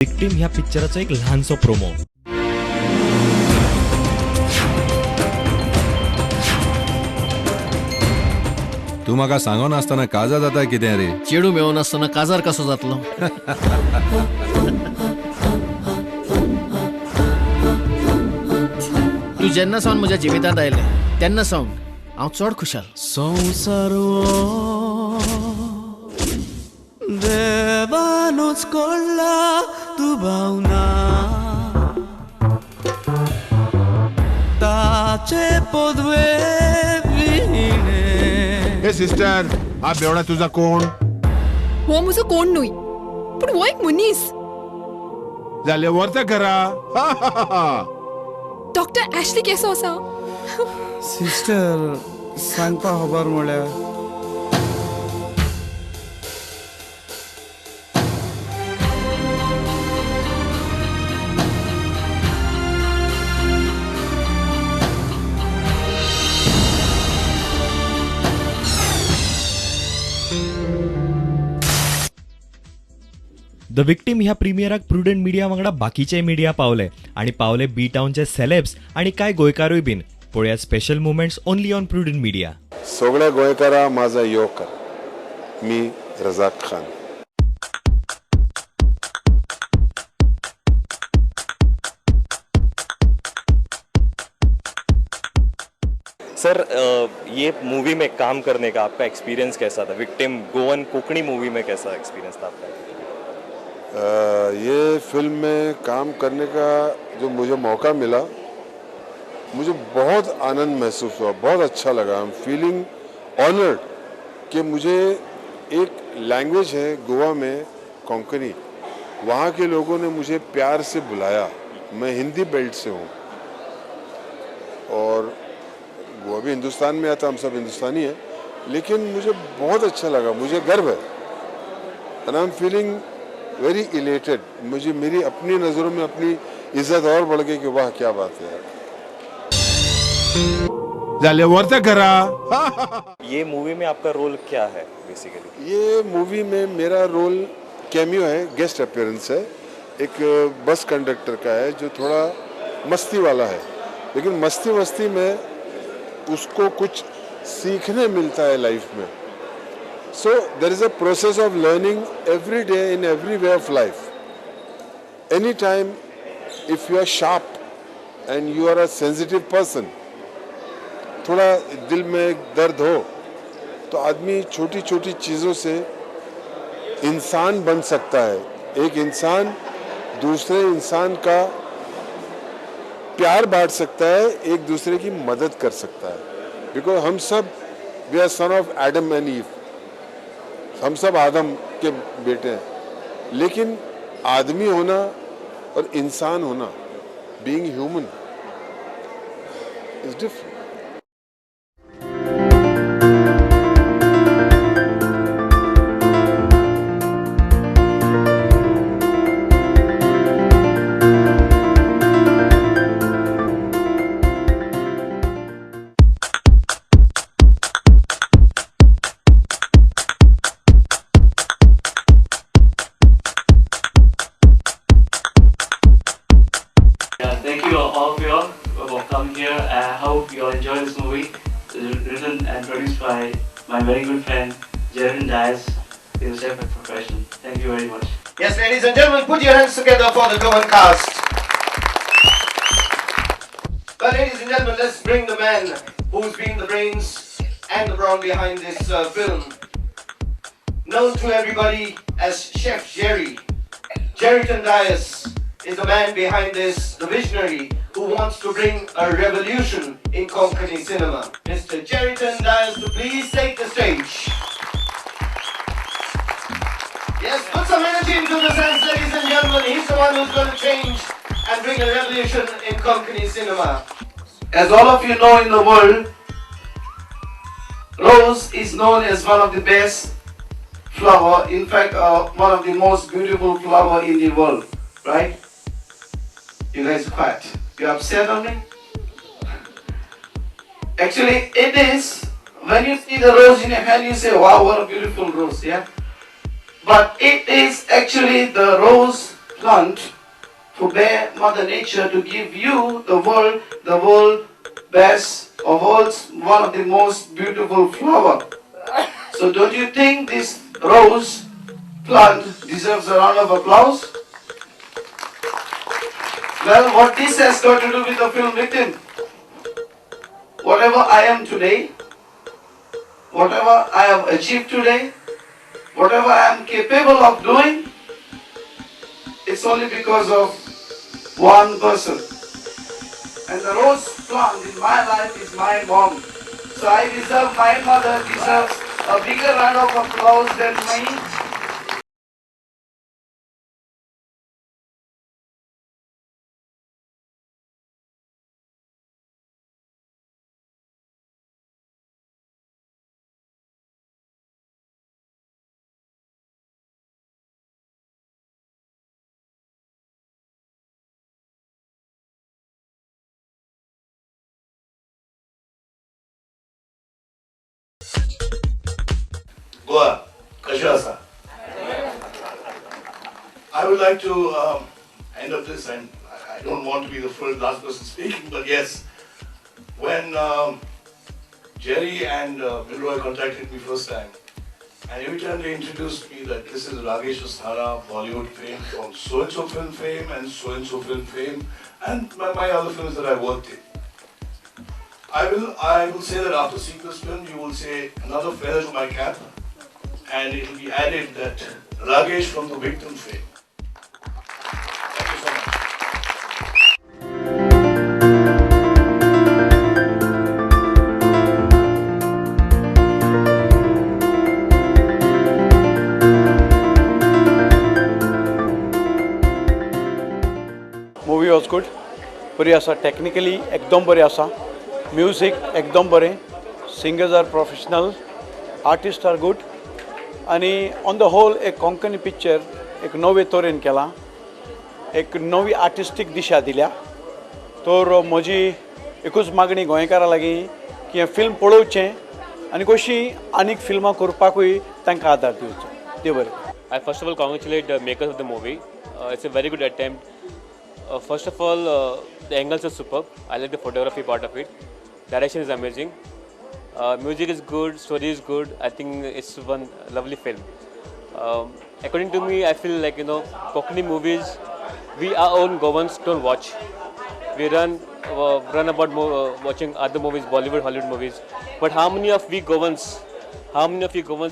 Victim ह्या पिक्चराचं एक लहानसं promo. तू म्हाका सांगो नासतना काजार जाता कितें रे? चेडू मेळून आसतना काजार कसो जातलो? तू जेन्ना सावन म्हज्या जिवितांत आयले तेन्ना सावन हांव चड खुशाल. संवसार देवानूच कोडला तू भावना ताचे पदवे हे सिस्टर, हा बेवडा तुझा कोण? हो म्हजो कोण न्हय, पूण हो एक मनीस. जाले व्हरता घरा. डॉक्टर ऍशली केसो आसा. सिस्टर सांगपा खबर म्हळ्यार द विक्टिम ह्या प्रिमियराक प्रुडंट मिडिया वांगडा बाकीचे मिडिया पावले आणि पावले बी टाउनचे सेलेब्स आणि काय गोंयकारूय बीन. पळयात special movements only on prudent media. सगळ्या गोंयकारा माझा योग कर. मी रजाक खान. सर, ये मूवी में काम करने का आपका एक्सपीरियंस कैसा था? विक्टिम गोवन कोंकणी मूवी में कैसा एक्सपीरियंस था आपका? ये फिल्म में काम करने का जो मुझे मौका मिला, मुझे बहुत आनंद महसूस हुआ, बहुत अच्छा लगा. आई एम फीलिंग ऑनर्ड कि मुझे एक लैंग्वेज है गोवा में कोंकणी, वहाँ के लोगों ने मुझे प्यार से बुलाया. मैं हिंदी बेल्ट से हूँ और वो भी हिंदुस्तान में आता, हम सब हिंदुस्तानी हैं, लेकिन मुझे बहुत अच्छा लगा, मुझे गर्व है. And I am feeling very elated. मुझे मेरी अपनी नज़रों में अपनी इज्जत और बढ़ गई कि वाह क्या बात है. जाले वर्ता करा. ये मूवी में आपका रोल क्या है बेसिकली? ये मूवी में मेरा रोल कैमियो है, गेस्ट अपीयरेंस है. एक बस कंडक्टर का है जो थोड़ा मस्ती वाला है, लेकिन मस्ती मस्ती में उसको कुछ सीखने मिलता है लाइफ में. So there is a process of learning every day in every way of life. Anytime if you are sharp and you are a sensitive person, थोड़ा दिल में दर्द हो तो आदमी छोटी छोटी चीज़ों से इंसान बन सकता है. एक इंसान दूसरे इंसान का प्यार बांट सकता है, एक दूसरे की मदद कर सकता है. बिकॉज हम सब we are son of Adam and Eve. हम सब आदम के बेटे हैं, लेकिन आदमी होना और इंसान होना, being human, is different. Thank you all of you all for coming here. I hope you all enjoy this movie. It's written and produced by my very good friend Jaron Dias. He's a chef by profession. Thank you very much. Yes, ladies and gentlemen, put your hands together for the Goan cast. Well, ladies and gentlemen, let's bring the man who's been the brains and the brawn behind this film. Known to everybody as Chef Jerry. Jerryton Dias is the man behind this, the visionary who wants to bring a revolution in Konkani cinema. Mr. Jerryton Dias, to please take the stage. Yes, put some energy into this hands, ladies and gentlemen. He's the one who's going to change and bring a revolution in Konkani cinema. As all of you know in the world, rose is known as one of the best flower. In fact, one of the most beautiful flower in the world, right? You guys are quiet. You upset on me? Actually, it is. When you see the rose in your hand, you say, wow, what a beautiful rose, yeah? But it is actually the rose plant for Mother Nature to give you the world best of world's one of the most beautiful flower. So don't you think this rose plant deserves a round of applause? Well, what this has got to do with the film Victim? Whatever I am today, whatever I have achieved today, whatever I am capable of doing, it's only because of one person. And the rose plant in my life is my mom. So I deserve, my mother deserves a bigger round of applause than me. Goa, Kashasa. I would like to end up this, and I don't want to be the last person speaking, but yes, when Jerry and Milroy contacted me first time, and every time they introduced me that this is Ragesh Asthana, Bollywood fame from so-and-so film fame and so-and-so film fame, and my other films that I worked in. I will say that after seeing this film, you will say another feather to my cap, and it will be added that Ragesh from the Victim fame. Thank you so much. Movie was good. बरी आसा, technically एकदम बरी आसा. Music एकदम बरें. Singers are professional. Artists are good. आणि on the whole एक Konkani picture एक नवे तरेन केला, एक नवी आर्टिस्टीक दिशा दिल्या. तर म्हजी एकूच मागणी गोंयकारां लागीं की हें फिल्म पळोवचें आनी कशीं आनीक फिल्मां करपाकूय तांकां आदार दिवचो. देव बरें. I first of all congratulate the makers of the movie. It's a very good attempt. First of all, the angles are superb. I like the photography part of it. Direction is amazing. Music is good, story is good. I think it's one lovely film. According to me, I feel like, Konkani movies, we our own Goans don't watch. We run about watching other movies, Bollywood, Hollywood movies. But how many of you Goans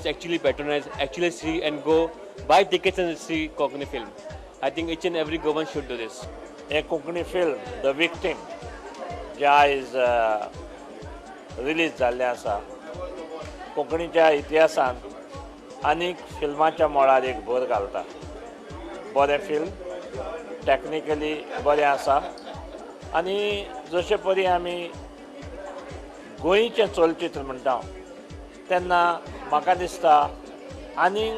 actually patronize, actually see and go buy tickets and see Konkani film? I think each and every Goan should do this. A Konkani film, The Victim, ज्या is release जाल्लें आसा, कोंकणीच्या इतिहासांत आनीक फिल्माच्या मळार एक भर घालता. बरें फिल्म, टॅक्निकली बरें आसा, आनी जशे परी आमी गोंयचें चलचित्र म्हणटा तेन्ना म्हाका दिसता आनीक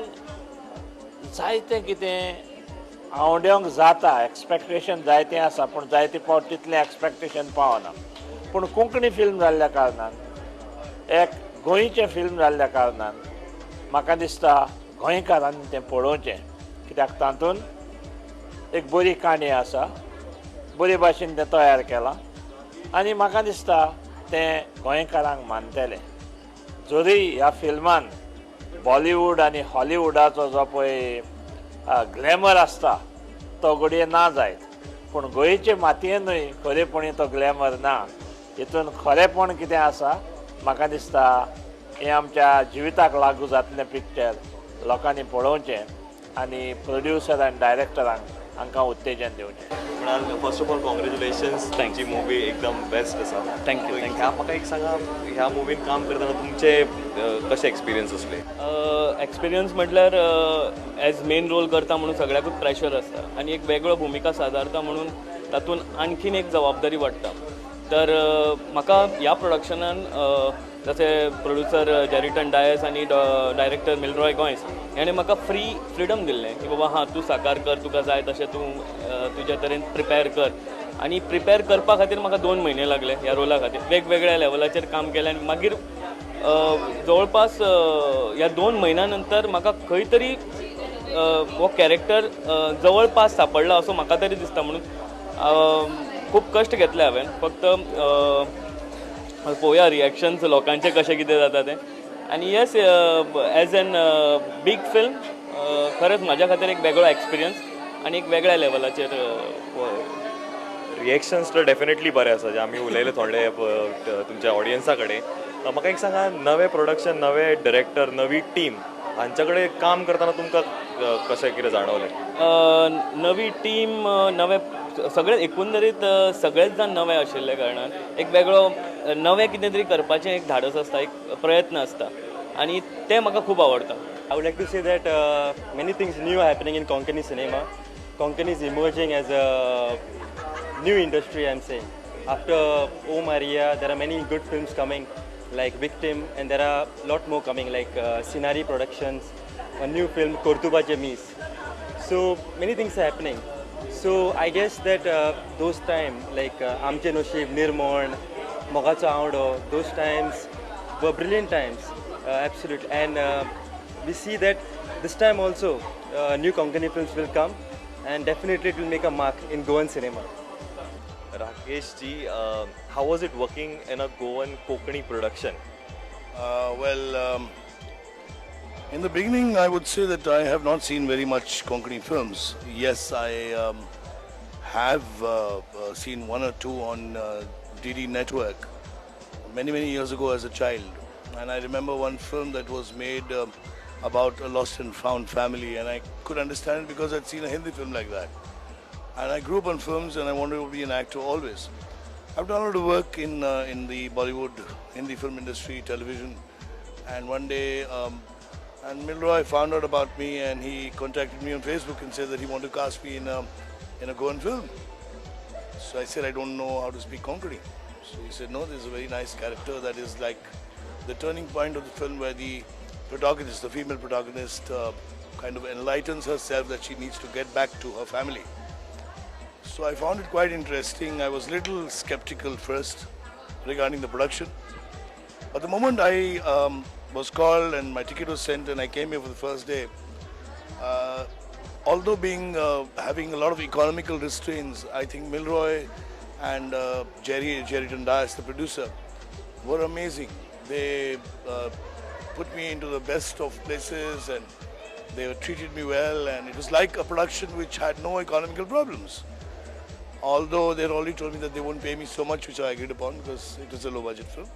जायतें कितें आवडोंक जाता. एक्सपेक्टेशन जायतें आसा, पूण जायते फावट तितलें एक्सपेक्टेशन पावना. पूण कोंकणी फिल्म जाल्ल्या कारणान, एक गोंयचें फिल्म जाल्ल्या कारणान म्हाका दिसता गोंयकारांनी तें पळोवचें. कित्याक तातूंत एक बरी काणी आसा, बरे भाशेन तें तयार केलां, आनी म्हाका दिसता तें गोंयकारांक मानतलें. जरी ह्या फिल्मान बॉलिवूड आनी हॉलिवूडाचो जो पळय ग्लॅमर आसता तो घडये ना जायत, पूण गोंयचे मातयेनूय खरेपणी तो ग्लॅमर ना. हितून खरेपण कितें आसा, म्हाका दिसता हें आमच्या जिविताक लागू जातलें पिक्चर लोकांनी पळोवचें आनी प्रोड्युसर आनी डायरेक्टरांक हांकां उत्तेजन दिवचें. म्हणाल फर्स्ट ऑफ ऑल कॉंग्रेच्युलेशन्स, तांची मुवी एकदम बेस्ट आसा. थँक्यू. ह्या म्हाका एक सांगा, ह्या मुवीन काम करतना तुमचे कशे एक्सपिरियन्स असले? एक्सपिरियन्स म्हटल्यार एज मेन रोल करता म्हणून सगळ्याकूच प्रेशर आसता, आनी एक वेगळो भुमिका सादरता म्हणून तातूंत आणखीन एक जबाबदारी वाडटा. तर म्हाका ह्या प्रोडक्शनान जसे प्रोड्युसर जेरिटन डायस आनी डायरेक्टर मिलरॉय गॉयस हेणें म्हाका फ्रीडम दिल्लें की बाबा हां तूं साकार कर, तुका जाय तशें तूं तुज्या तरेन प्रिपेर कर. आनी प्रिपेर करपा खातीर म्हाका 2 म्हयने लागले ह्या रोला खातीर. वेगवेगळ्या लेवलाचेर काम केलें आनी मागीर जवळपास ह्या 2 म्हयन्या नंतर म्हाका खंय तरी हो कॅरेक्टर जवळपास सापडला असो म्हाका तरी दिसता. म्हणून खूप कश्ट घेतले हांवें. फक्त पळोवया रिएक्शन्स लोकांचे कशें कितें जाता तें. आनी येस, एज एन बीग फिल्म खरेंच म्हाज्या खातीर एक वेगळो एक्सपिरियन्स आनी एक वेगळ्या लेवलाचेर. रिएक्शन्स तर डेफिनेटली बरे आसा जे आमी उलयले थोडे तुमच्या ऑडियन्सा कडेन. म्हाका एक सांगा, नवे प्रोडक्शन, नवे डिरेक्टर, नवी टीम हांच्या कडेन काम करतना तुमकां कशें कितें जाणवलें? नवी टीम, नवे सगळे एकंदरीत सगळेच जाण नवे आशिल्ले कारणान एक वेगळो नवें कितें तरी करपाचें एक धाडस आसता, एक प्रयत्न आसता आनी तें म्हाका खूब आवडटा. I would like to say that many things new are happening in Konkani cinema. Konkani is emerging as a new industry, I'm saying. After O Maria, there are many good films coming like Victim, and there are a lot more coming like Sinari Productions, a new film Kortuba Jamis. So many things are happening. So I guess that those time like Amche Noshib, Nirmon, Mogacho Audo, those times were brilliant times, absolutely. And we see that this time also new Konkani films will come, and definitely it will make a mark in Goan cinema. Rakesh ji, how was it working in a Goan Konkani production? In the beginning, I would say that I have not seen very much Konkani films. Yes, I have seen one or two on DD Network many years ago as a child. And I remember one film that was made about a lost and found family, and I could understand it because I'd seen a Hindi film like that. And I grew up on films, and I wanted to be an actor always. I've done a lot of work in the Bollywood, Hindi film industry, television, and one day, and Milroy found out about me, and he contacted me on Facebook and said that he wanted to cast me in a Goan film. So I said, I don't know how to speak Konkani. So he said, no, there's a very nice character that is like the turning point of the film, where the protagonist, the female protagonist, kind of enlightens herself that she needs to get back to her family. So I found it quite interesting. I was a little skeptical first regarding the production, but the moment I was called and my ticket was sent and I came here for the first day, although having a lot of economical restraints, I think Milroy and Jerry Dias, the producer, were amazing. They put me into the best of places, and they treated me well, and it was like a production which had no economical problems. Although they already told me that they won't pay me so much, which I agreed upon because it was a low budget film.